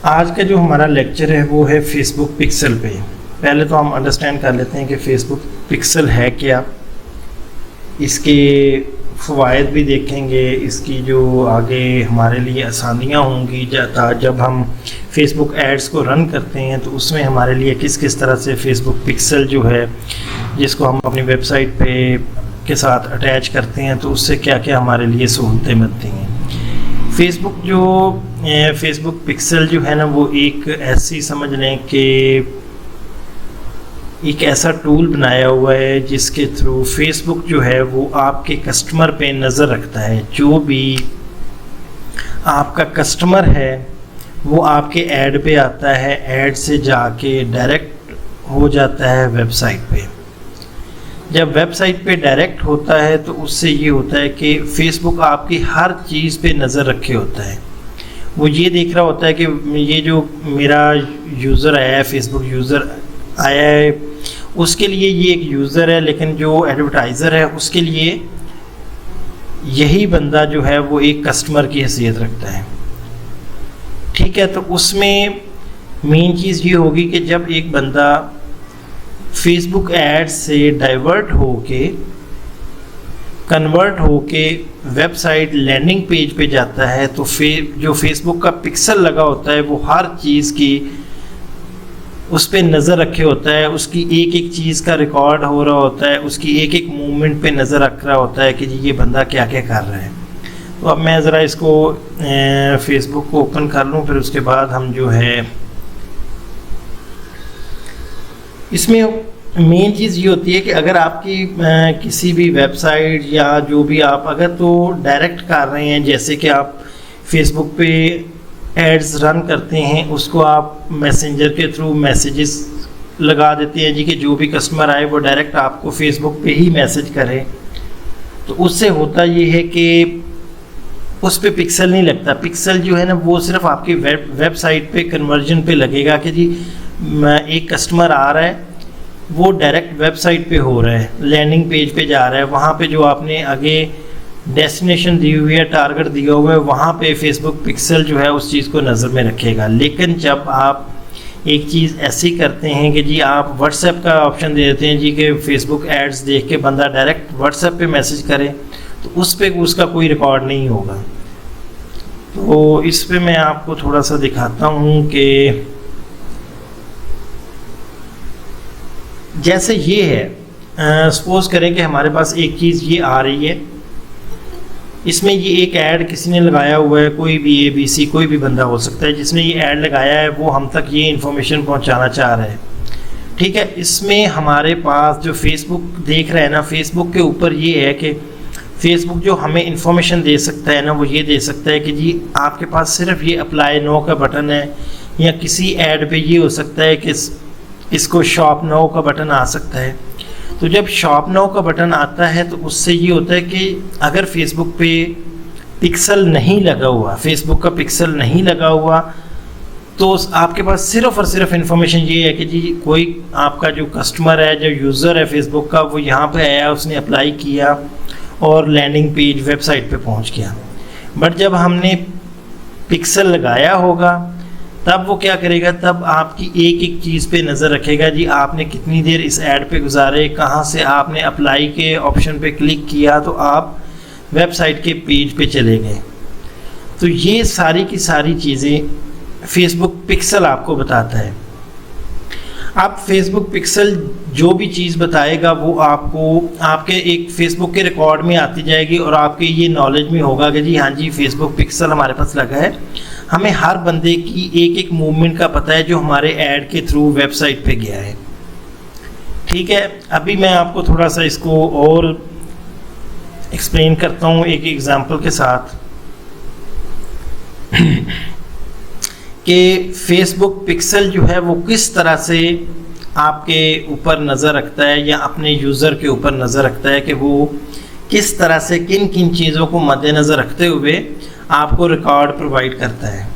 आज का जो हमारा लेक्चर है वो है फेसबुक पिक्सल पे। पहले तो हम अंडरस्टैंड कर लेते हैं कि फेसबुक पिक्सल है क्या, इसके फ़वाइद भी देखेंगे, इसकी जो आगे हमारे लिए आसानियाँ होंगी जब हम फेसबुक एड्स को रन करते हैं तो उसमें हमारे लिए किस किस तरह से फेसबुक पिक्सल जो है जिसको हम अपनी वेबसाइट पे के साथ अटैच करते हैं तो उससे क्या क्या हमारे लिए सहूलतें मिलती हैं। फेसबुक पिक्सल जो है ना वो एक ऐसी समझ लें कि एक ऐसा टूल बनाया हुआ है जिसके थ्रू फेसबुक जो है वो आपके कस्टमर पे नज़र रखता है। जो भी आपका कस्टमर है वो आपके ऐड पे आता है, ऐड से जाके डायरेक्ट हो जाता है वेबसाइट पे। जब वेबसाइट पे डायरेक्ट होता है तो उससे ये होता है कि फेसबुक आपकी हर चीज़ पे नज़र रखे होता है। वो ये देख रहा होता है कि ये जो मेरा यूज़र आया है, फेसबुक यूज़र आया है, उसके लिए ये एक यूज़र है, लेकिन जो एडवर्टाइज़र है उसके लिए यही बंदा जो है वो एक कस्टमर की हैसियत रखता है। ठीक है, तो उसमें मेन चीज़ ये होगी कि जब एक बंदा फेसबुक एड से कन्वर्ट होके वेबसाइट लैंडिंग पेज पे जाता है तो जो फेसबुक का पिक्सल लगा होता है वो हर चीज़ की उस पर नज़र रखे होता है, उसकी एक एक चीज़ का रिकॉर्ड हो रहा होता है, उसकी एक एक मूवमेंट पे नज़र रख रहा होता है कि जी ये बंदा क्या क्या कर रहा है। तो अब मैं ज़रा इसको फेसबुक को ओपन कर लूँ, फिर उसके बाद हम जो है इसमें मेन चीज़ ये होती है कि अगर आपकी किसी भी वेबसाइट या जो भी आप अगर तो डायरेक्ट कर रहे हैं, जैसे कि आप फेसबुक पे एड्स रन करते हैं, उसको आप मैसेंजर के थ्रू मैसेजेस लगा देते हैं जी कि जो भी कस्टमर आए वो डायरेक्ट आपको फेसबुक पे ही मैसेज करे, तो उससे होता ये है कि उस पे पिक्सल नहीं लगता। पिक्सल जो है ना वो सिर्फ आपकी वेबसाइट पे कन्वर्जन पे लगेगा कि जी एक कस्टमर आ रहा है, वो डायरेक्ट वेबसाइट पे हो रहा है, लैंडिंग पेज पे जा रहा है, वहाँ पे जो आपने आगे डेस्टिनेशन दी हुई है, टारगेट दिया हुआ है, वहाँ पे फेसबुक पिक्सल जो है उस चीज़ को नज़र में रखेगा। लेकिन जब आप एक चीज़ ऐसी करते हैं कि जी आप व्हाट्सएप का ऑप्शन दे देते हैं जी कि फेसबुक एड्स देख के बंदा डायरेक्ट व्हाट्सएप पे मैसेज करे, तो उस पर उसका कोई रिकॉर्ड नहीं होगा। तो इस पर मैं आपको थोड़ा सा दिखाता हूँ कि जैसे ये है, सपोज करें कि हमारे पास एक चीज़ ये आ रही है, इसमें ये एक ऐड किसी ने लगाया हुआ है, कोई भी ABC कोई भी बंदा हो सकता है जिसने ये ऐड लगाया है, वो हम तक ये इन्फॉर्मेशन पहुंचाना चाह रहा है। ठीक है, इसमें हमारे पास जो फेसबुक देख रहा है ना, फेसबुक के ऊपर ये है कि फेसबुक जो हमें इन्फॉर्मेशन दे सकता है ना वो ये दे सकता है कि जी आपके पास सिर्फ ये अप्लाई नो का बटन है, या किसी ऐड पे ये हो सकता है कि इसको शॉप नाउ का बटन आ सकता है। तो जब शॉप नाउ का बटन आता है तो उससे ये होता है कि अगर फेसबुक पे पिक्सल नहीं लगा हुआ, फेसबुक का पिक्सल नहीं लगा हुआ, तो आपके पास सिर्फ और सिर्फ इन्फॉर्मेशन ये है कि जी कोई आपका जो कस्टमर है, जो यूज़र है फेसबुक का, वो यहाँ पे आया, उसने अप्लाई किया और लैंडिंग पेज वेबसाइट पे पहुँच गया। बट जब हमने पिक्सल लगाया होगा तब वो क्या करेगा, तब आपकी एक एक चीज़ पे नज़र रखेगा जी आपने कितनी देर इस ऐड पे गुजारे, कहाँ से आपने अप्लाई के ऑप्शन पे क्लिक किया तो आप वेबसाइट के पेज पे चले गए। तो ये सारी की सारी चीज़ें फेसबुक पिक्सल आपको बताता है। अब फेसबुक पिक्सल जो भी चीज़ बताएगा वो आपको आपके एक फेसबुक के रिकॉर्ड में आती जाएगी और आपके ये नॉलेज में होगा कि जी हाँ जी फेसबुक पिक्सल हमारे पास लगा है, हमें हर बंदे की एक एक मूवमेंट का पता है जो हमारे ऐड के थ्रू वेबसाइट पे गया है। ठीक है, अभी मैं आपको थोड़ा सा इसको और एक्सप्लेन करता हूँ एक एग्जांपल के साथ कि फेसबुक पिक्सल जो है वो किस तरह से आपके ऊपर नज़र रखता है या अपने यूज़र के ऊपर नज़र रखता है कि वो किस तरह से किन किन चीज़ों को मद्देनज़र रखते हुए आपको रिकॉर्ड प्रोवाइड करता है।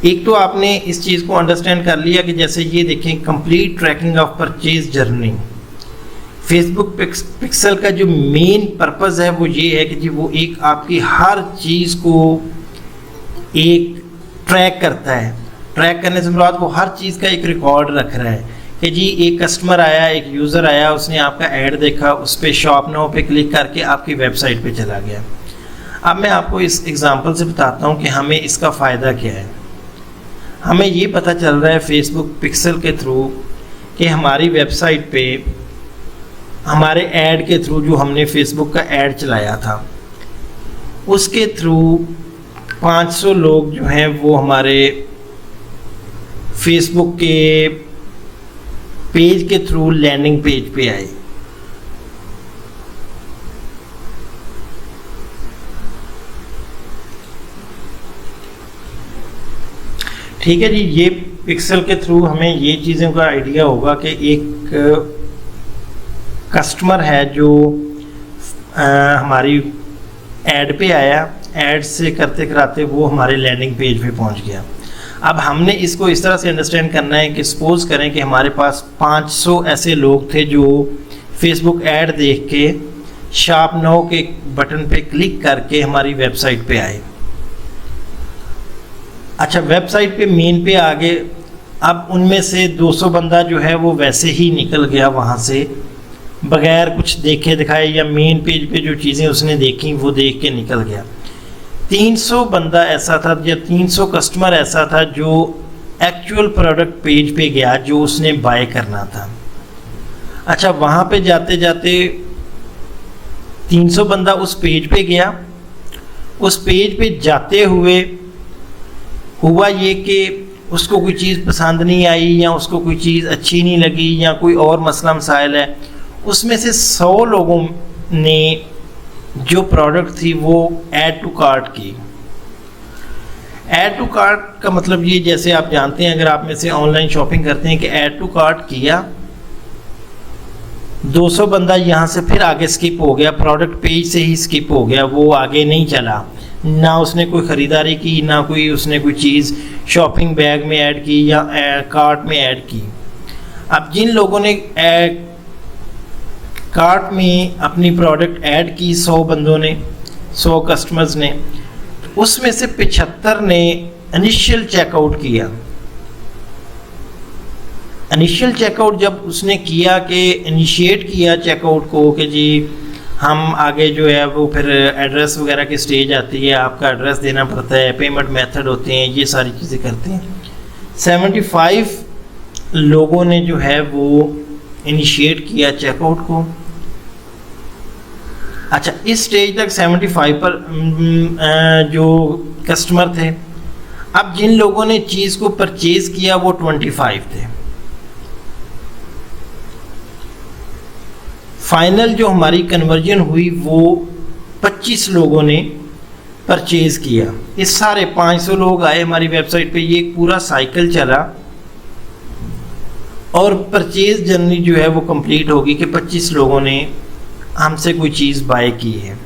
एक तो आपने इस चीज़ को अंडरस्टैंड कर लिया कि जैसे ये देखें, complete tracking of purchase journey. Facebook pixel का जो मेन पर्पज़ है वो ये है कि जी वो एक आपकी हर चीज़ को एक ट्रैक करता है। ट्रैक करने से मुराद वो हर चीज़ का एक रिकॉर्ड रख रहा है कि जी एक कस्टमर आया, एक यूज़र आया, उसने आपका ऐड देखा, उस पर शॉप नाउ पे क्लिक करके आपकी वेबसाइट पे चला गया। अब मैं आपको इस एग्ज़ाम्पल से बताता हूँ कि हमें इसका फ़ायदा क्या है। हमें ये पता चल रहा है फेसबुक पिक्सल के थ्रू कि हमारी वेबसाइट पे हमारे ऐड के थ्रू, जो हमने फेसबुक का ऐड चलाया था उसके थ्रू 500 लोग जो हैं वो हमारे फेसबुक के पेज के थ्रू लैंडिंग पेज पे आए। ठीक है जी, ये पिक्सल के थ्रू हमें ये चीज़ों का आइडिया होगा कि एक कस्टमर है जो हमारी ऐड पे आया, ऐड से करते कराते वो हमारे लैंडिंग पेज पे पहुंच गया। अब हमने इसको इस तरह से अंडरस्टैंड करना है कि सपोज़ करें कि हमारे पास 500 ऐसे लोग थे जो फेसबुक ऐड देख के शॉप नाउ के बटन पे क्लिक करके हमारी वेबसाइट पे आए। अच्छा, वेबसाइट पे मेन पे आ गए। अब उनमें से 200 बंदा जो है वो वैसे ही निकल गया वहाँ से, बगैर कुछ देखे दिखाए, या मेन पेज पे जो चीज़ें उसने देखी वो देख के निकल गया। 300 बंदा ऐसा था या 300 कस्टमर ऐसा था जो एक्चुअल प्रोडक्ट पेज पे गया जो उसने बाय करना था। अच्छा, वहाँ पे जाते जाते 300 बंदा उस पेज पे गया। उस पेज पे जाते हुए हुआ ये कि उसको कोई चीज़ पसंद नहीं आई, या उसको कोई चीज़ अच्छी नहीं लगी, या कोई और मसला मसाइल है। उसमें से 100 लोगों ने जो प्रोडक्ट थी वो ऐड टू कार्ट की। ऐड टू कार्ट का मतलब ये, जैसे आप जानते हैं अगर आप में से ऑनलाइन शॉपिंग करते हैं, कि ऐड टू कार्ट किया, 200 बंदा यहाँ से फिर आगे स्किप हो गया, प्रोडक्ट पेज से ही स्किप हो गया, वो आगे नहीं चला, ना उसने कोई ख़रीदारी की, ना कोई उसने कोई चीज़ शॉपिंग बैग में ऐड की या कार्ट में ऐड की। अब जिन लोगों ने कार्ट में अपनी प्रोडक्ट ऐड की, 100 बंदों ने, 100 कस्टमर्स ने, उसमें से 75 ने इनिशियल चेकआउट किया। इनिशियल चेकआउट जब उसने किया, कि इनिशिएट किया चेकआउट को कि जी हम आगे जो है वो फिर एड्रेस वगैरह की स्टेज आती है, आपका एड्रेस देना पड़ता है, पेमेंट मेथड होते हैं, ये सारी चीज़ें करते हैं। 75 लोगों ने जो है वो इनिशिएट किया चेकआउट को। अच्छा, इस स्टेज तक 75 पर जो कस्टमर थे। अब जिन लोगों ने चीज़ को परचेज किया वो 25 थे। फाइनल जो हमारी कन्वर्जन हुई वो 25 लोगों ने परचेज किया। इस सारे 500 लोग आए हमारी वेबसाइट पे, ये एक पूरा साइकिल चला और परचेज जर्नी जो है वो कंप्लीट होगी कि 25 लोगों ने हमसे कोई चीज़ बाय की है।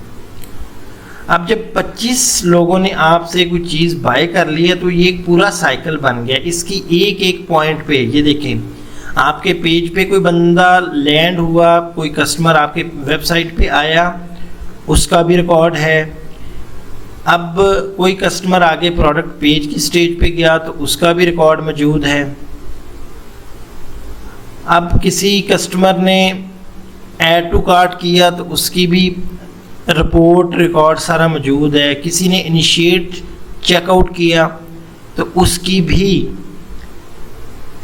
अब जब 25 लोगों ने आपसे कोई चीज़ बाय कर ली है तो ये एक पूरा साइकिल बन गया। इसकी एक एक पॉइंट पे ये देखें, आपके पेज पे कोई बंदा लैंड हुआ, कोई कस्टमर आपके वेबसाइट पे आया, उसका भी रिकॉर्ड है। अब कोई कस्टमर आगे प्रोडक्ट पेज की स्टेज पे गया तो उसका भी रिकॉर्ड मौजूद है। अब किसी कस्टमर ने ऐड टू कार्ट किया तो उसकी भी रिपोर्ट रिकॉर्ड सारा मौजूद है। किसी ने इनिशिएट चेकआउट किया तो उसकी भी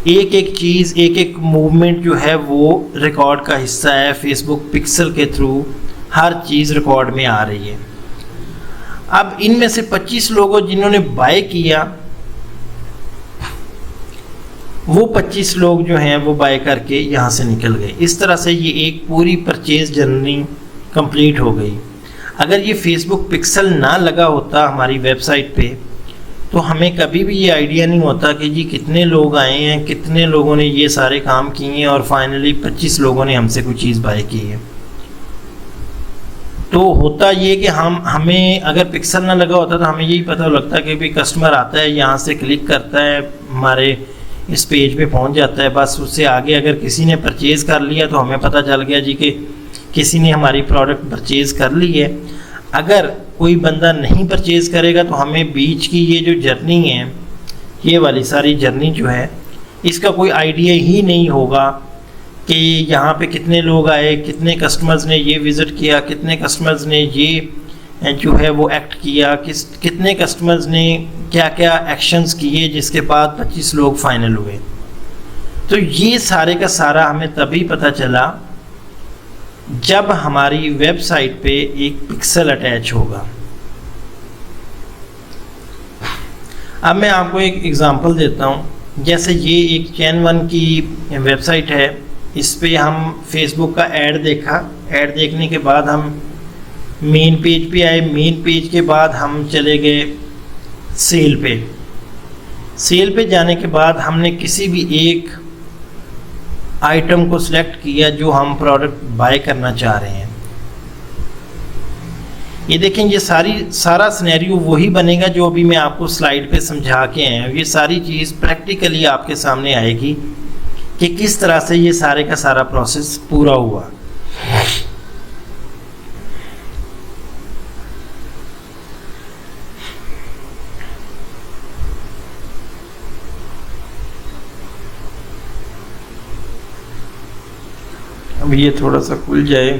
एक एक चीज़, एक एक मूवमेंट जो है वो रिकॉर्ड का हिस्सा है। फेसबुक पिक्सल के थ्रू हर चीज़ रिकॉर्ड में आ रही है। अब इनमें से 25 लोगों जिन्होंने बाय किया, वो 25 लोग जो हैं वो बाय करके यहाँ से निकल गए। इस तरह से ये एक पूरी परचेज जर्नी कंप्लीट हो गई। अगर ये फेसबुक पिक्सल ना लगा होता हमारी वेबसाइट पे तो हमें कभी भी ये आइडिया नहीं होता कि जी कितने लोग आए हैं, कितने लोगों ने ये सारे काम किए हैं और फाइनली 25 लोगों ने हमसे कोई चीज़ बाय की है। तो होता ये कि हमें अगर पिक्सल ना लगा होता तो हमें यही पता लगता कि भाई कस्टमर आता है, यहाँ से क्लिक करता है, हमारे इस पेज पे पहुँच जाता है, बस उससे आगे अगर किसी ने परचेज़ कर लिया तो हमें पता चल गया जी कि किसी ने हमारी प्रोडक्ट परचेज़ कर ली है। अगर कोई बंदा नहीं परचेज करेगा तो हमें बीच की ये जो जर्नी है, ये वाली सारी जर्नी जो है, इसका कोई आइडिया ही नहीं होगा कि यहाँ पे कितने लोग आए, कितने कस्टमर्स ने ये विज़िट किया, कितने कस्टमर्स ने ये जो है वो एक्ट किया, कितने कस्टमर्स ने क्या क्या एक्शंस किए जिसके बाद 25 लोग फाइनल हुए। तो ये सारे का सारा हमें तभी पता चला जब हमारी वेबसाइट पे एक पिक्सल अटैच होगा। अब मैं आपको एक एग्जांपल देता हूँ। जैसे ये एक चैन1 की वेबसाइट है, इस पे हम फेसबुक का ऐड देखा, ऐड देखने के बाद हम मेन पेज पे आए, मेन पेज के बाद हम चले गए सेल पे। सेल पे जाने के बाद हमने किसी भी एक आइटम को सिलेक्ट किया जो हम प्रोडक्ट बाय करना चाह रहे हैं। ये देखें, ये सारा सिनेरियो वही बनेगा जो अभी मैं आपको स्लाइड पे समझा के आया हूँ। ये सारी चीज़ प्रैक्टिकली आपके सामने आएगी कि किस तरह से ये सारे का सारा प्रोसेस पूरा हुआ। अब ये थोड़ा सा खुल जाए।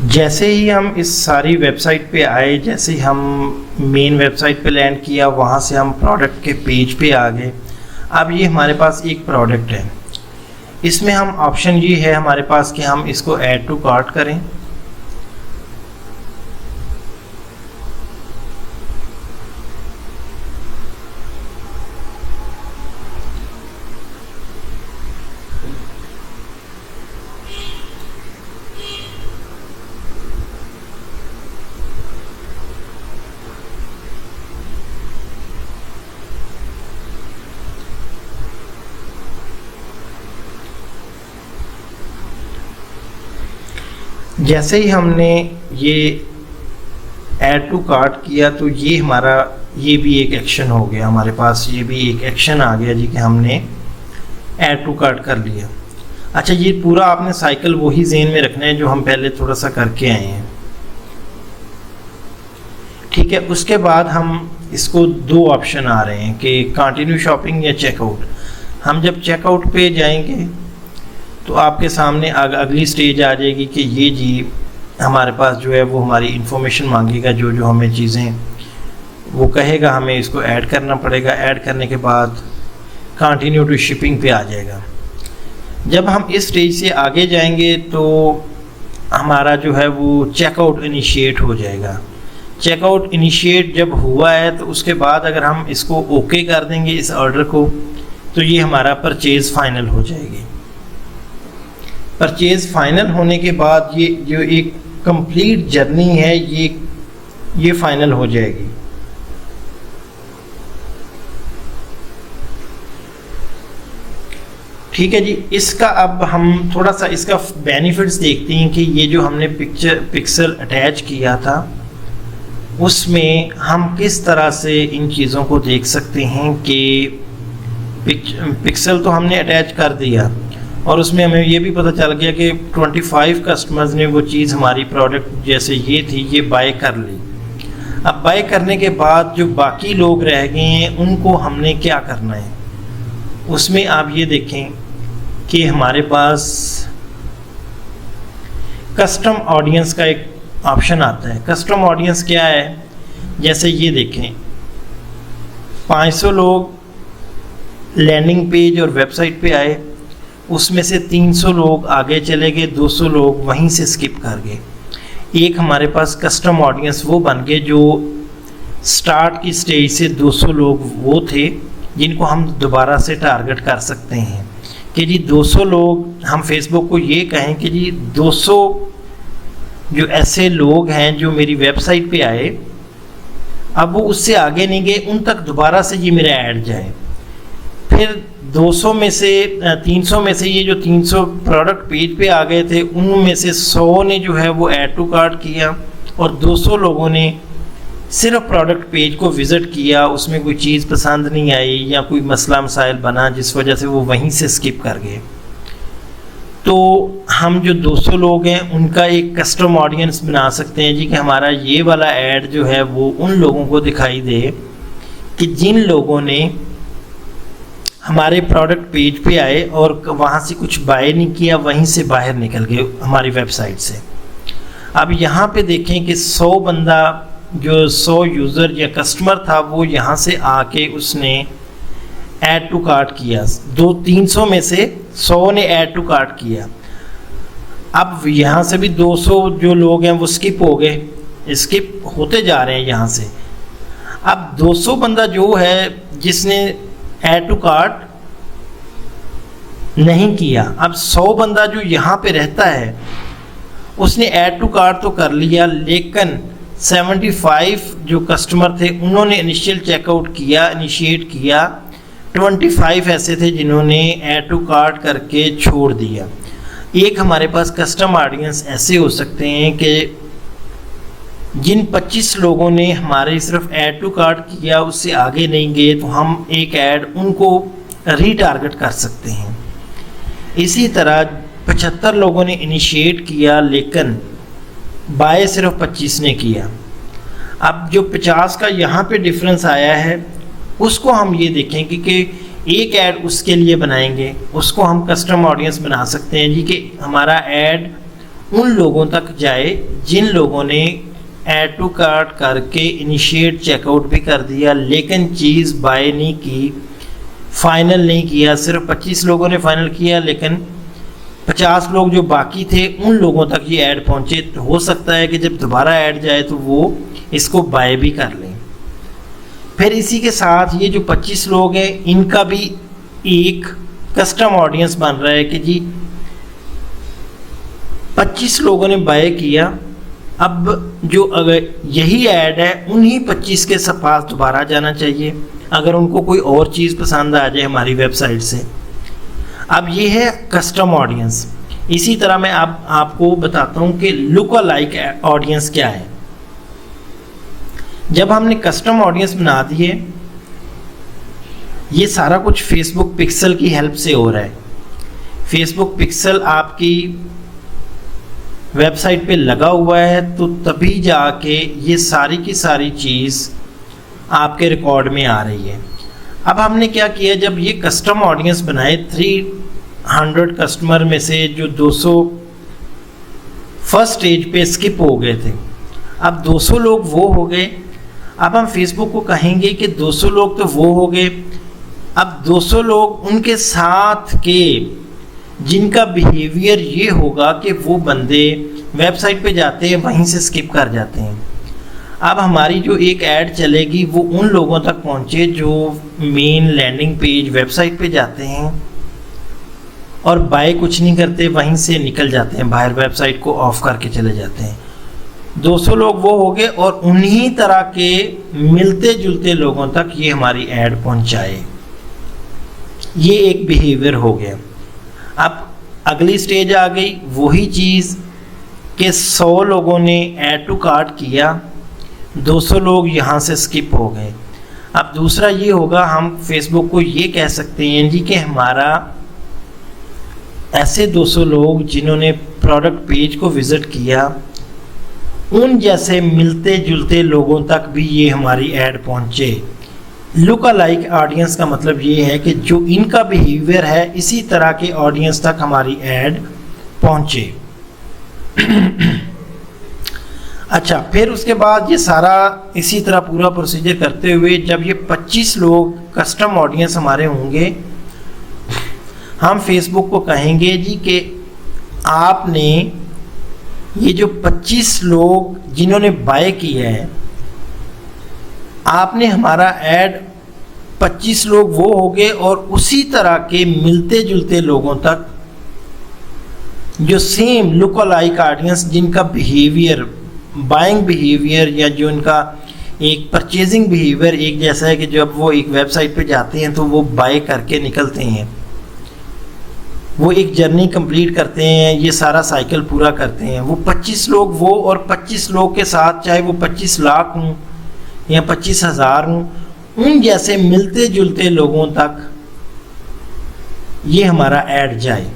जैसे ही हम इस सारी वेबसाइट पे आए, जैसे ही हम मेन वेबसाइट पे लैंड किया, वहाँ से हम प्रोडक्ट के पेज पे आ गए। अब ये हमारे पास एक प्रोडक्ट है, इसमें हम ऑप्शन ये है हमारे पास कि हम इसको ऐड टू कार्ट करें। जैसे ही हमने ये ऐड टू कार्ट किया तो ये हमारा ये भी एक एक्शन हो गया, हमारे पास ये भी एक एक्शन आ गया जी कि हमने ऐड टू कार्ट कर लिया। अच्छा, ये पूरा आपने साइकिल वही ज़हन में रखना है जो हम पहले थोड़ा सा करके आए हैं, ठीक है। उसके बाद हम इसको दो ऑप्शन आ रहे हैं कि कंटिन्यू शॉपिंग या चेकआउट। हम जब चेकआउट पे जाएंगे तो आपके सामने अगली स्टेज आ जाएगी कि ये जी हमारे पास जो है वो हमारी इन्फॉर्मेशन मांगेगा, जो जो हमें चीज़ें वो कहेगा हमें इसको ऐड करना पड़ेगा। ऐड करने के बाद कंटिन्यू टू शिपिंग पे आ जाएगा। जब हम इस स्टेज से आगे जाएंगे तो हमारा जो है वो चेकआउट इनिशिएट हो जाएगा। चेकआउट इनिशिएट जब हुआ है तो उसके बाद अगर हम इसको ओके कर देंगे इस ऑर्डर को, तो ये हमारा परचेज़ फाइनल हो जाएगी। परचेज़ फाइनल होने के बाद ये जो एक कंप्लीट जर्नी है ये फाइनल हो जाएगी। ठीक है जी। इसका अब हम थोड़ा सा इसका बेनिफिट्स देखते हैं कि ये जो हमने पिक्सल अटैच किया था उसमें हम किस तरह से इन चीज़ों को देख सकते हैं कि पिक्सल तो हमने अटैच कर दिया और उसमें हमें ये भी पता चल गया कि 25 कस्टमर्स ने वो चीज़ हमारी प्रोडक्ट जैसे ये थी ये बाय कर ली। अब बाय करने के बाद जो बाकी लोग रह गए हैं उनको हमने क्या करना है, उसमें आप ये देखें कि हमारे पास कस्टम ऑडियंस का एक ऑप्शन आता है। कस्टम ऑडियंस क्या है, जैसे ये देखें 500 लोग लैंडिंग पेज और वेबसाइट पे आए, उसमें से 300 लोग आगे चले गए, 200 लोग वहीं से स्किप कर गए। एक हमारे पास कस्टम ऑडियंस वो बन गए जो स्टार्ट की स्टेज से 200 लोग वो थे जिनको हम दोबारा से टारगेट कर सकते हैं कि जी 200 लोग, हम फेसबुक को ये कहें कि जी 200 जो ऐसे लोग हैं जो मेरी वेबसाइट पे आए, अब वो उससे आगे नहीं गए, उन तक दोबारा से ये मेरा ऐड जाए। फिर 200 में से 300 में से ये जो 300 प्रोडक्ट पेज पे आ गए थे, उनमें से 100 ने जो है वो ऐड टू कार्ट किया और 200 लोगों ने सिर्फ प्रोडक्ट पेज को विज़िट किया, उसमें कोई चीज़ पसंद नहीं आई या कोई मसला मसाइल बना जिस वजह से वो वहीं से स्किप कर गए। तो हम जो 200 लोग हैं उनका एक कस्टम ऑडियंस बना सकते हैं जी कि हमारा ये वाला ऐड जो है वो उन लोगों को दिखाई दे कि जिन लोगों ने हमारे प्रोडक्ट पेज पे आए और वहाँ से कुछ बाय नहीं किया, वहीं से बाहर निकल गए हमारी वेबसाइट से। अब यहाँ पे देखें कि 100 बंदा जो 100 यूज़र या कस्टमर था वो यहाँ से आके उसने ऐड टू कार्ट किया, 300 में से 100 ने ऐड टू कार्ट किया। अब यहाँ से भी 200 जो लोग हैं वो स्किप हो गए, स्किप होते जा रहे हैं यहाँ से। अब 200 बंदा जो है जिसने ऐड टू कार्ट नहीं किया, अब 100 बंदा जो यहाँ पे रहता है उसने ऐड टू कार्ट तो कर लिया, लेकिन 75 जो कस्टमर थे उन्होंने इनिशियल चेकआउट किया, इनिशिएट किया। 25 ऐसे थे जिन्होंने ऐड टू कार्ट करके छोड़ दिया। एक हमारे पास कस्टम ऑडियंस ऐसे हो सकते हैं कि जिन 25 लोगों ने हमारे सिर्फ ऐड टू कार्ट किया, उससे आगे नहीं गए, तो हम एक ऐड उनको रीटारगेट कर सकते हैं। इसी तरह 75 लोगों ने इनिशिएट किया लेकिन बाय सिर्फ 25 ने किया। अब जो 50 का यहाँ पे डिफरेंस आया है उसको हम ये देखेंगे कि एक ऐड उसके लिए बनाएंगे, उसको हम कस्टम ऑडियंस बना सकते हैं जी कि हमारा ऐड उन लोगों तक जाए जिन लोगों ने ऐड टू कार्ट करके इनिशिएट चेकआउट भी कर दिया लेकिन चीज़ बाय नहीं की, फाइनल नहीं किया। सिर्फ 25 लोगों ने फाइनल किया लेकिन 50 लोग जो बाकी थे उन लोगों तक ये ऐड पहुँचे। तो हो सकता है कि जब दोबारा ऐड जाए तो वो इसको बाय भी कर लें। फिर इसी के साथ ये जो 25 लोग हैं इनका भी एक कस्टम ऑडियंस बन रहा है कि जी 25 लोगों ने बाय किया, अब जो अगर यही ऐड है उन्हीं 25 के पास दोबारा जाना चाहिए अगर उनको कोई और चीज़ पसंद आ जाए हमारी वेबसाइट से। अब ये है कस्टम ऑडियंस। इसी तरह मैं अब आपको बताता हूँ कि लुक अलाइक ऑडियंस क्या है। जब हमने कस्टम ऑडियंस बना दिए, ये सारा कुछ फेसबुक पिक्सल की हेल्प से हो रहा है। फेसबुक पिक्सल आपकी वेबसाइट पे लगा हुआ है तो तभी जाके ये सारी की सारी चीज़ आपके रिकॉर्ड में आ रही है। अब हमने क्या किया, जब ये कस्टम ऑडियंस बनाए 300 कस्टमर में से जो 200 फर्स्ट स्टेज पे स्किप हो गए थे, अब 200 लोग वो हो गए। अब हम फेसबुक को कहेंगे कि 200 लोग तो वो हो गए, अब 200 लोग उनके साथ के जिनका बिहेवियर ये होगा कि वो बंदे वेबसाइट पे जाते हैं वहीं से स्किप कर जाते हैं। अब हमारी जो एक ऐड चलेगी वो उन लोगों तक पहुंचे जो मेन लैंडिंग पेज वेबसाइट पे जाते हैं और बाय कुछ नहीं करते, वहीं से निकल जाते हैं बाहर, वेबसाइट को ऑफ करके चले जाते हैं। 200 लोग वो हो गए और उन्हीं तरह के मिलते जुलते लोगों तक ये हमारी ऐड पहुंचाए। ये एक बिहेवियर हो गया। अब अगली स्टेज आ गई, वही चीज़ कि 100 लोगों ने ऐड टू कार्ट किया, 200 लोग यहाँ से स्किप हो गए। अब दूसरा ये होगा, हम फेसबुक को ये कह सकते हैं जी कि हमारा ऐसे 200 लोग जिन्होंने प्रोडक्ट पेज को विज़िट किया, उन जैसे मिलते जुलते लोगों तक भी ये हमारी ऐड पहुँचे। लुक अलाइक ऑडियंस का मतलब ये है कि जो इनका बिहेवियर है इसी तरह के ऑडियंस तक हमारी ऐड पहुँचे। अच्छा, फिर उसके बाद ये सारा इसी तरह पूरा प्रोसीजर करते हुए जब ये 25 लोग कस्टम ऑडियंस हमारे होंगे, हम फेसबुक को कहेंगे जी कि आपने ये जो 25 लोग जिन्होंने बाय किया है आपने हमारा ऐड 25 लोग वो हो गए और उसी तरह के मिलते जुलते लोगों तक जो सेम लुक अलाइक ऑडियंस, जिनका बिहेवियर, बाइंग बिहेवियर या जो इनका एक परचेजिंग बिहेवियर एक जैसा है कि जब वो एक वेबसाइट पे जाते हैं तो वो बाय करके निकलते हैं, वो एक जर्नी कंप्लीट करते हैं, ये सारा साइकिल पूरा करते हैं। वो 25 लोग वो और 25 लोग के साथ, चाहे वो 25 लाख हों या 25,000 हों, उन जैसे मिलते जुलते लोगों तक ये हमारा ऐड जाए।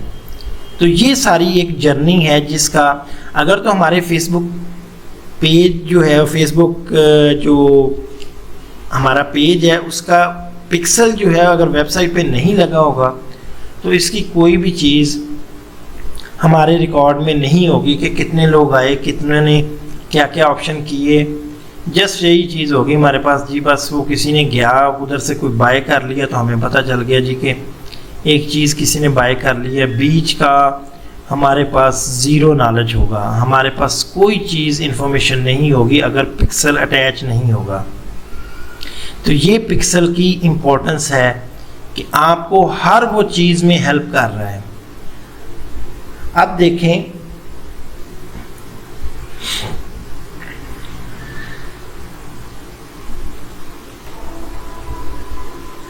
तो ये सारी एक जर्नी है जिसका अगर तो हमारे फेसबुक पेज जो है, फेसबुक जो हमारा पेज है उसका पिक्सल जो है अगर वेबसाइट पे नहीं लगा होगा तो इसकी कोई भी चीज़ हमारे रिकॉर्ड में नहीं होगी कि कितने लोग आए, कितने ने क्या क्या ऑप्शन किए। जस्ट यही चीज़ होगी हमारे पास जी, बस वो किसी ने गया उधर से कोई बाय कर लिया तो हमें पता चल गया जी कि एक चीज़ किसी ने बाय कर लिया। बीच का हमारे पास ज़ीरो नॉलेज होगा, हमारे पास कोई चीज़ इंफॉर्मेशन नहीं होगी अगर पिक्सल अटैच नहीं होगा। तो ये पिक्सल की इम्पोर्टेंस है कि आपको हर वो चीज़ में हेल्प कर रहा है। अब देखें,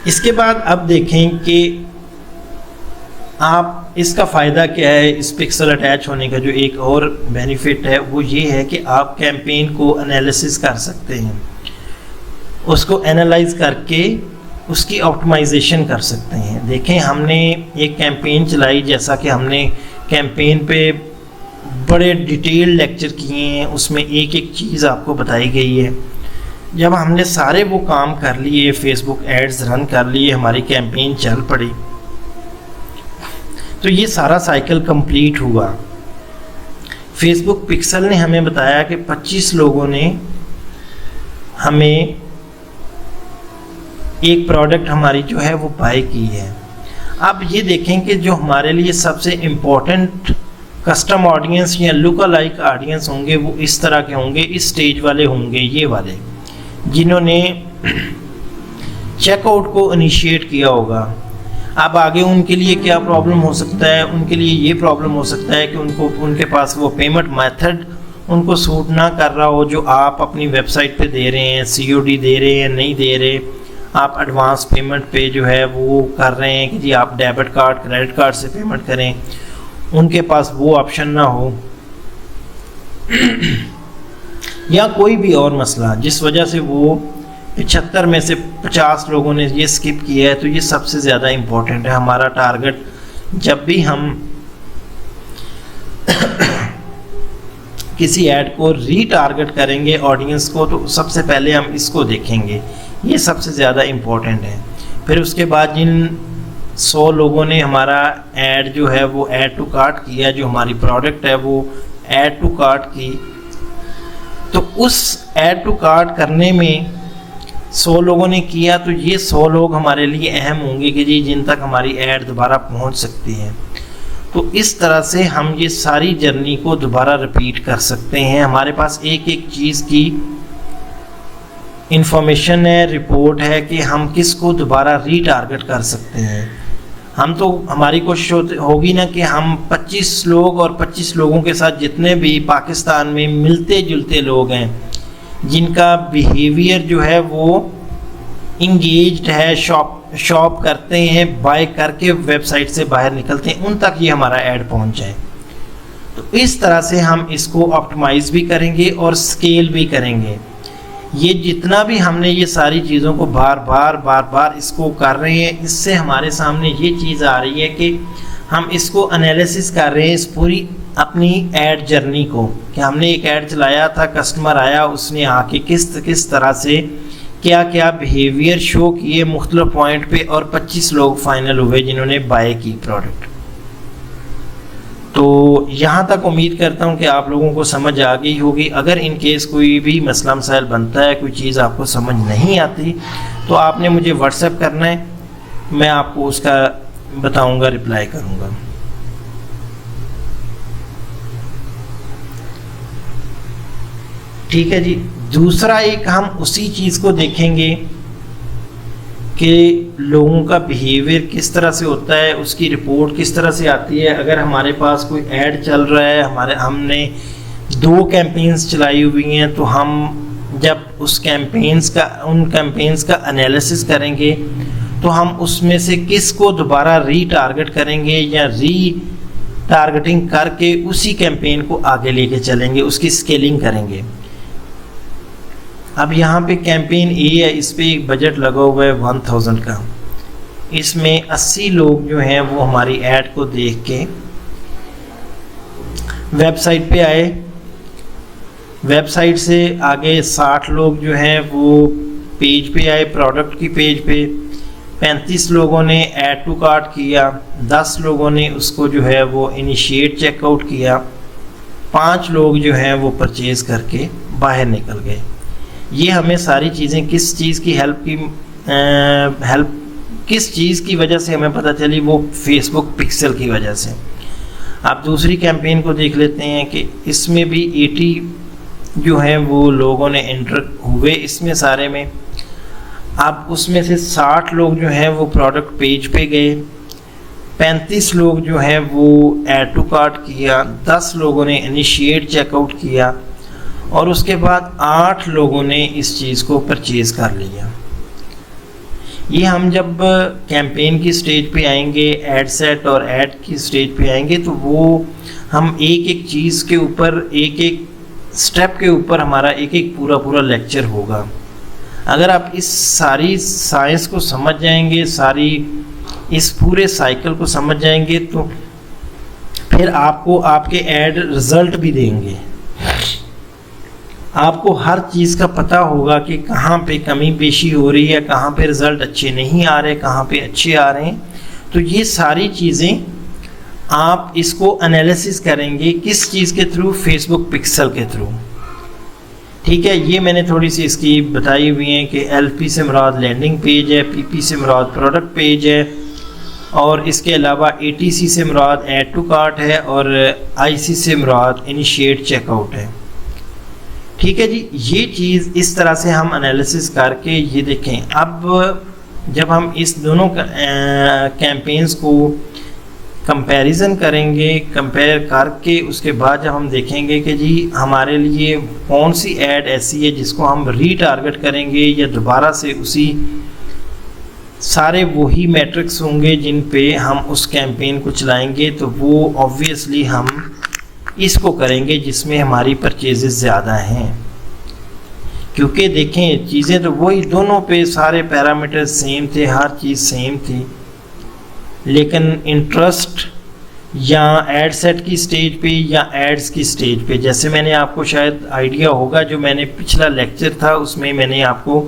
इसके बाद अब देखें कि आप इसका फ़ायदा क्या है। इस पिक्सल अटैच होने का जो एक और बेनिफिट है वो ये है कि आप कैंपेन को एनालिसिस कर सकते हैं, उसको एनालाइज करके उसकी ऑप्टिमाइजेशन कर सकते हैं। देखें, हमने एक कैंपेन चलाई, जैसा कि हमने कैंपेन पे बड़े डिटेल लेक्चर किए हैं, उसमें एक एक चीज़ आपको बताई गई है। जब हमने सारे वो काम कर लिए, फेसबुक एड्स रन कर लिए, हमारी कैंपेन चल पड़ी, तो ये सारा साइकिल कंप्लीट हुआ। फेसबुक पिक्सल ने हमें बताया कि 25 लोगों ने हमें एक प्रोडक्ट हमारी जो है वो बाय की है। अब ये देखें कि जो हमारे लिए सबसे इम्पोर्टेंट कस्टम ऑडियंस या लुक अलाइक ऑडियंस होंगे वो इस तरह के होंगे, इस स्टेज वाले होंगे, ये वाले जिन्होंने चेकआउट को इनिशिएट किया होगा। अब आगे उनके लिए क्या प्रॉब्लम हो सकता है, उनके लिए ये प्रॉब्लम हो सकता है कि उनके पास वो पेमेंट मेथड उनको सूट ना कर रहा हो जो आप अपनी वेबसाइट पे दे रहे हैं, COD दे रहे हैं, नहीं दे रहे, आप एडवांस पेमेंट पे जो है वो कर रहे हैं कि जी आप डेबिट कार्ड, क्रेडिट कार्ड से पेमेंट करें, उनके पास वो ऑप्शन ना हो या कोई भी और मसला जिस वजह से वो 75 में से 50 लोगों ने ये स्किप किया है। तो ये सबसे ज़्यादा इम्पोर्टेंट है। हमारा टारगेट जब भी हम किसी ऐड को रीटारगेट करेंगे ऑडियंस को, तो सबसे पहले हम इसको देखेंगे, ये सबसे ज़्यादा इम्पोर्टेंट है। फिर उसके बाद जिन 100 लोगों ने हमारा ऐड जो है वो ऐड टू कार्ट किया, जो हमारी प्रोडक्ट है वो ऐड टू कार्ट की, तो उस ऐड टू कार्ट करने में 100 लोगों ने किया, तो ये 100 लोग हमारे लिए अहम होंगे कि जी जिन तक हमारी ऐड दोबारा पहुंच सकती है। तो इस तरह से हम ये सारी जर्नी को दोबारा रिपीट कर सकते हैं। हमारे पास एक एक चीज़ की इंफॉर्मेशन है, रिपोर्ट है कि हम किसको दोबारा रीटारगेट कर सकते हैं। हम तो हमारी कोशिश होगी ना कि हम 25 लोग और 25 लोगों के साथ जितने भी पाकिस्तान में मिलते जुलते लोग हैं जिनका बिहेवियर जो है वो इंगेज्ड है, शॉप करते हैं, बाय करके वेबसाइट से बाहर निकलते हैं, उन तक ये हमारा ऐड पहुंच जाए। तो इस तरह से हम इसको ऑप्टिमाइज भी करेंगे और स्केल भी करेंगे। ये जितना भी हमने ये सारी चीज़ों को बार बार इसको कर रहे हैं, इससे हमारे सामने ये चीज़ आ रही है कि हम इसको एनालिसिस कर रहे हैं इस पूरी अपनी ऐड जर्नी को, कि हमने एक ऐड चलाया था, कस्टमर आया, उसने आके किस तरह से क्या क्या बिहेवियर शो किए मुख्तलिफ पॉइंट पे, और 25 लोग फाइनल हुए जिन्होंने बाय की प्रोडक्ट। तो यहाँ तक उम्मीद करता हूँ कि आप लोगों को समझ आ गई होगी। अगर इन केस कोई भी मसला मसाइल बनता है, कोई चीज़ आपको समझ नहीं आती, तो आपने मुझे व्हाट्सएप करना है, मैं आपको उसका बताऊँगा, रिप्लाई करूँगा। ठीक है जी, दूसरा एक हम उसी चीज़ को देखेंगे कि लोगों का बिहेवियर किस तरह से होता है, उसकी रिपोर्ट किस तरह से आती है। अगर हमारे पास कोई ऐड चल रहा है, हमने 2 कैंपेन्स चलाई हुई हैं, तो हम जब उन कैंपेन्स का एनालिसिस करेंगे तो हम उसमें से किस को दोबारा रीटारगेट करेंगे या टारगेटिंग करके उसी कैंपेन को आगे लेके चलेंगे, उसकी स्केलिंग करेंगे। अब यहाँ पे कैंपेन ए है, इस पे एक बजट लगा हुआ है 1000 का। इसमें 80 लोग जो हैं वो हमारी ऐड को देख के वेबसाइट पे आए। वेबसाइट से आगे 60 लोग जो हैं वो पेज पे आए, प्रोडक्ट की पेज पे। 35 लोगों ने ऐड टू कार्ट किया, 10 लोगों ने उसको जो है वो इनिशिएट चेकआउट किया, 5 लोग जो हैं वो परचेज करके बाहर निकल गए। ये हमें सारी चीज़ें किस चीज़ की किस चीज़ की वजह से हमें पता चली, वो फेसबुक पिक्सल की वजह से। आप दूसरी कैंपेन को देख लेते हैं कि इसमें भी 80 जो हैं वो लोगों ने एंटर हुए इसमें सारे में। अब उसमें से 60 लोग जो हैं वो प्रोडक्ट पेज पे गए, 35 लोग जो हैं वो ऐड टू कार्ट किया, 10 लोगों ने इनिशिएट चेकआउट किया और उसके बाद 8 लोगों ने इस चीज़ को परचेज कर लिया। ये हम जब कैंपेन की स्टेज पे आएंगे, एड सेट और ऐड की स्टेज पे आएंगे, तो वो हम एक एक चीज़ के ऊपर, एक एक स्टेप के ऊपर हमारा एक एक पूरा लेक्चर होगा। अगर आप इस सारी साइंस को समझ जाएंगे, सारी इस पूरे साइकिल को समझ जाएंगे, तो फिर आपको आपके ऐड रिज़ल्ट भी देंगे। आपको हर चीज़ का पता होगा कि कहाँ पे कमी पेशी हो रही है, कहाँ पे रिज़ल्ट अच्छे नहीं आ रहे, कहाँ पे अच्छे आ रहे हैं। तो ये सारी चीज़ें आप इसको एनालिसिस करेंगे किस चीज़ के थ्रू, फेसबुक पिक्सल के थ्रू। ठीक है, ये मैंने थोड़ी सी इसकी बताई हुई है कि LP से मुराद लैंडिंग पेज है, PP से मुराद प्रोडक्ट पेज है, और इसके अलावा ATC से मुराद ऐड टू कार्ट है, और IC से मुराद इनिशिएट चेकआउट है। ठीक है जी, ये चीज़ इस तरह से हम एनालिसिस करके ये देखें। अब जब हम इस दोनों कैंपेन्स को कंपैरिजन करेंगे, कंपेयर करके उसके बाद जब हम देखेंगे कि जी हमारे लिए कौन सी ऐड ऐसी है जिसको हम रीटारगेट करेंगे या दोबारा से उसी सारे वही मैट्रिक्स होंगे जिन पे हम उस कैंपेन को चलाएंगे, तो वो ऑब्वियसली हम इसको करेंगे जिसमें हमारी परचेजेस ज़्यादा हैं। क्योंकि देखें चीज़ें तो वही, दोनों पे सारे पैरामीटर सेम थे, हर चीज़ सेम थी, लेकिन इंटरेस्ट या एड सेट की स्टेज पे या एड्स की स्टेज पे, जैसे मैंने आपको शायद आइडिया होगा, जो मैंने पिछला लेक्चर था उसमें मैंने आपको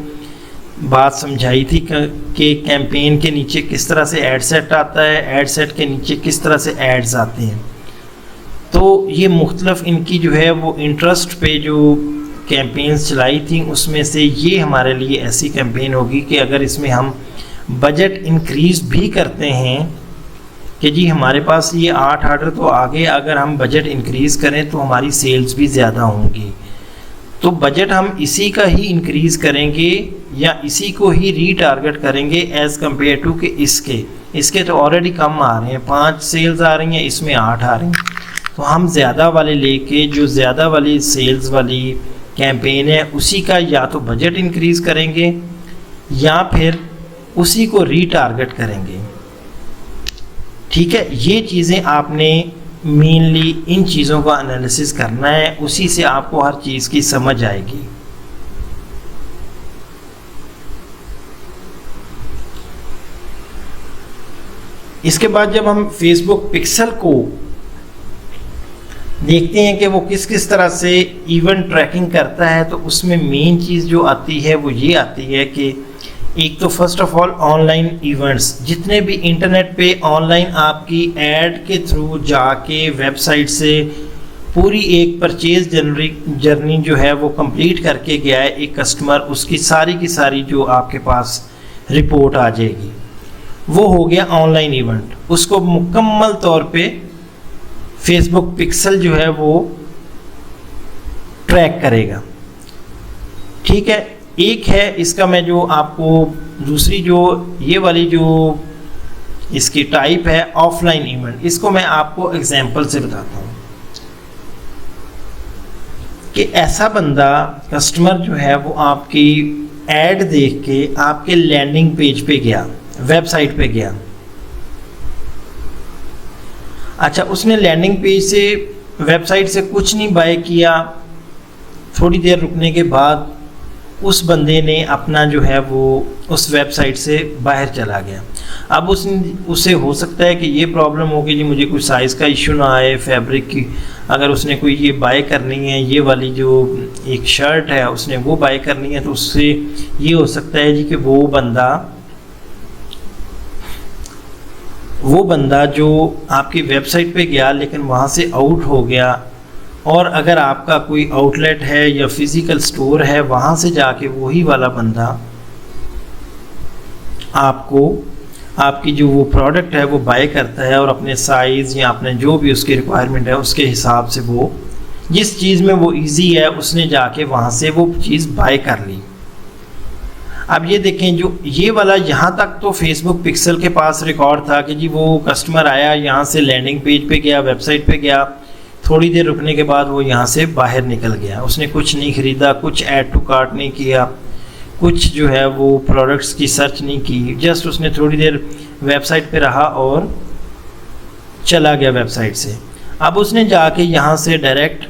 बात समझाई थी कि कैंपेन के नीचे किस तरह से एड सेट आता है, एड सेट के नीचे किस तरह से एड्स आते हैं। तो ये मुख्तलिफ इनकी जो है वो इंटरेस्ट पे जो कैंपेन्स चलाई थी उसमें से ये हमारे लिए ऐसी कैंपेन होगी कि अगर इसमें हम बजट इंक्रीज़ भी करते हैं कि जी हमारे पास ये 8 ऑर्डर तो आगे, अगर हम बजट इंक्रीज़ करें तो हमारी सेल्स भी ज़्यादा होंगी। तो बजट हम इसी का ही इंक्रीज़ करेंगे या इसी को ही रीटारगेट करेंगे एज़ कम्पेयर टू कि इसके तो ऑलरेडी कम आ रहे हैं, 5 सेल्स आ रही हैं, इसमें 8 आ रही हैं। तो हम ज़्यादा वाले लेके जो ज़्यादा वाली सेल्स वाली कैंपेन है उसी का या तो बजट इंक्रीज़ करेंगे या फिर उसी को रीटारगेट करेंगे। ठीक है, ये चीज़ें आपने मेनली इन चीज़ों का एनालिसिस करना है, उसी से आपको हर चीज़ की समझ आएगी। इसके बाद जब हम फेसबुक पिक्सल को देखते हैं कि वो किस किस तरह से इवेंट ट्रैकिंग करता है, तो उसमें मेन चीज़ जो आती है वो ये आती है कि एक तो first of all online events, जितने भी इंटरनेट पे ऑनलाइन आपकी ऐड के थ्रू जाके वेबसाइट से पूरी एक परचेज जर्नी जो है वो कंप्लीट करके गया है एक कस्टमर, उसकी सारी की सारी जो आपके पास रिपोर्ट आ जाएगी, वो हो गया ऑनलाइन इवेंट। उसको मुकम्मल तौर पे फेसबुक पिक्सल जो है वो ट्रैक करेगा। ठीक है, एक है इसका, मैं जो आपको दूसरी जो ये वाली जो इसकी टाइप है ऑफलाइन इवेंट, इसको मैं आपको एग्जांपल से बताता हूँ कि ऐसा बंदा कस्टमर जो है वो आपकी एड देख के आपके लैंडिंग पेज पे गया, वेबसाइट पे गया। अच्छा, उसने लैंडिंग पेज से वेबसाइट से कुछ नहीं बाय किया, थोड़ी देर रुकने के बाद उस बंदे ने अपना जो है वो उस वेबसाइट से बाहर चला गया। अब उसे हो सकता है कि ये प्रॉब्लम होगी जी, मुझे कोई साइज़ का इशू ना आए फैब्रिक की। अगर उसने कोई ये बाय करनी है, ये वाली जो एक शर्ट है उसने वो बाय करनी है, तो उससे ये हो सकता है जी कि वो बंदा जो आपकी वेबसाइट पे गया लेकिन वहाँ से आउट हो गया, और अगर आपका कोई आउटलेट है या फिज़िकल स्टोर है, वहाँ से जाके वही वाला बंदा आपको आपकी जो वो प्रोडक्ट है वो बाय करता है, और अपने साइज़ या अपने जो भी उसकी रिक्वायरमेंट है उसके हिसाब से वो जिस चीज़ में वो इजी है उसने जाके वहाँ से वो चीज़ बाय कर ली। अब ये देखें, जो ये वाला यहाँ तक तो फेसबुक पिक्सल के पास रिकॉर्ड था कि जी वो कस्टमर आया, यहाँ से लैंडिंग पेज पे गया, वेबसाइट पे गया, थोड़ी देर रुकने के बाद वो यहाँ से बाहर निकल गया, उसने कुछ नहीं ख़रीदा, कुछ ऐड टू कार्ट नहीं किया, कुछ जो है वो प्रोडक्ट्स की सर्च नहीं की, जस्ट उसने थोड़ी देर वेबसाइट पे रहा और चला गया वेबसाइट से। अब उसने जाके यहाँ से डायरेक्ट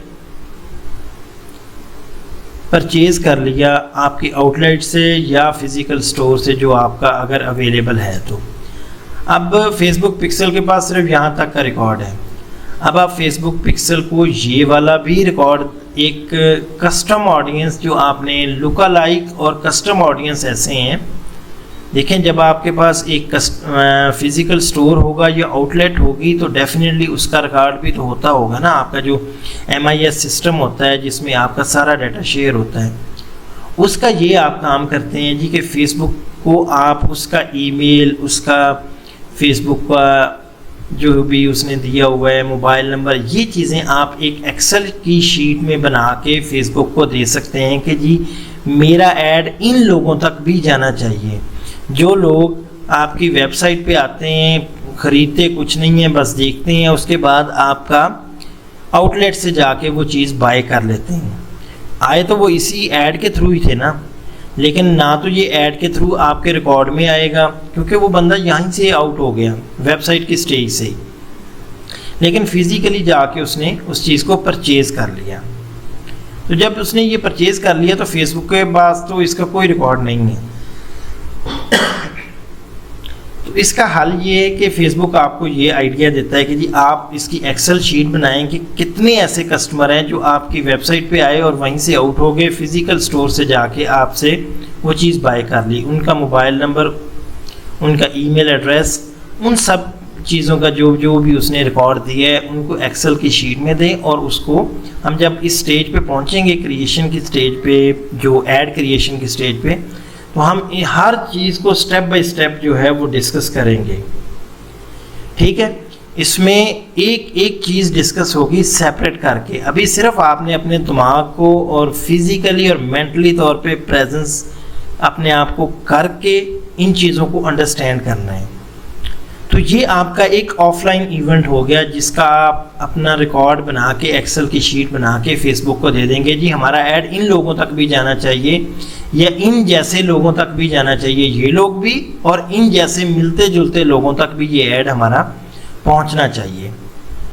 परचेज़ कर लिया आपकी आउटलेट से या फिज़िकल स्टोर से जो आपका अगर अवेलेबल है तो। अब फेसबुक पिक्सल के पास सिर्फ यहाँ तक का रिकॉर्ड है। अब आप फेसबुक पिक्सल को ये वाला भी रिकॉर्ड, एक कस्टम ऑडियंस जो आपने लुका लाइक और कस्टम ऑडियंस ऐसे हैं, देखें जब आपके पास एक फिज़िकल स्टोर होगा या आउटलेट होगी तो डेफिनेटली उसका रिकॉर्ड भी तो होता होगा ना। आपका जो MIS सिस्टम होता है जिसमें आपका सारा डाटा शेयर होता है, उसका ये आप काम करते हैं जी कि फ़ेसबुक को आप उसका ईमेल, उसका फेसबुक का जो भी उसने दिया हुआ है मोबाइल नंबर, ये चीज़ें आप एक एक्सेल की शीट में बना के फेसबुक को दे सकते हैं कि जी मेरा ऐड इन लोगों तक भी जाना चाहिए। जो लोग आपकी वेबसाइट पे आते हैं, ख़रीदते कुछ नहीं है, बस देखते हैं, उसके बाद आपका आउटलेट से जाके वो चीज़ बाय कर लेते हैं। आए तो वो इसी ऐड के थ्रू ही थे ना, लेकिन ना तो ये ऐड के थ्रू आपके रिकॉर्ड में आएगा क्योंकि वो बंदा यहीं से आउट हो गया वेबसाइट की स्टेज से ही, लेकिन फिज़िकली जाके उसने उस चीज़ को परचेज़ कर लिया। तो जब उसने ये परचेज़ कर लिया तो फेसबुक के पास तो इसका कोई रिकॉर्ड नहीं है। तो इसका हल ये है कि फेसबुक आपको ये आइडिया देता है कि जी आप इसकी एक्सेल शीट बनाएं कि कितने ऐसे कस्टमर हैं जो आपकी वेबसाइट पे आए और वहीं से आउट हो गए, फिज़िकल स्टोर से जाके आपसे वो चीज़ बाय कर ली, उनका मोबाइल नंबर, उनका ईमेल एड्रेस, उन सब चीज़ों का जो भी उसने रिकॉर्ड दिया है उनको एक्सेल की शीट में दें। और उसको हम जब इस स्टेज पे पहुंचेंगे क्रिएशन की स्टेज पे, जो ऐड क्रिएशन की स्टेज पे, तो हम हर चीज़ को स्टेप बाय स्टेप जो है वो डिस्कस करेंगे। ठीक है, इसमें एक एक चीज़ डिस्कस होगी सेपरेट करके। अभी सिर्फ आपने अपने दिमाग को और फिज़िकली और मेंटली तौर पे प्रेजेंस अपने आप को करके इन चीज़ों को अंडरस्टैंड करना है। तो ये आपका एक ऑफलाइन इवेंट हो गया जिसका आप अपना रिकॉर्ड बना के एक्सेल की शीट बना के फेसबुक को दे देंगे, जी हमारा ऐड इन लोगों तक भी जाना चाहिए या इन जैसे लोगों तक भी जाना चाहिए, ये लोग भी, और इन जैसे मिलते जुलते लोगों तक भी ये ऐड हमारा पहुंचना चाहिए।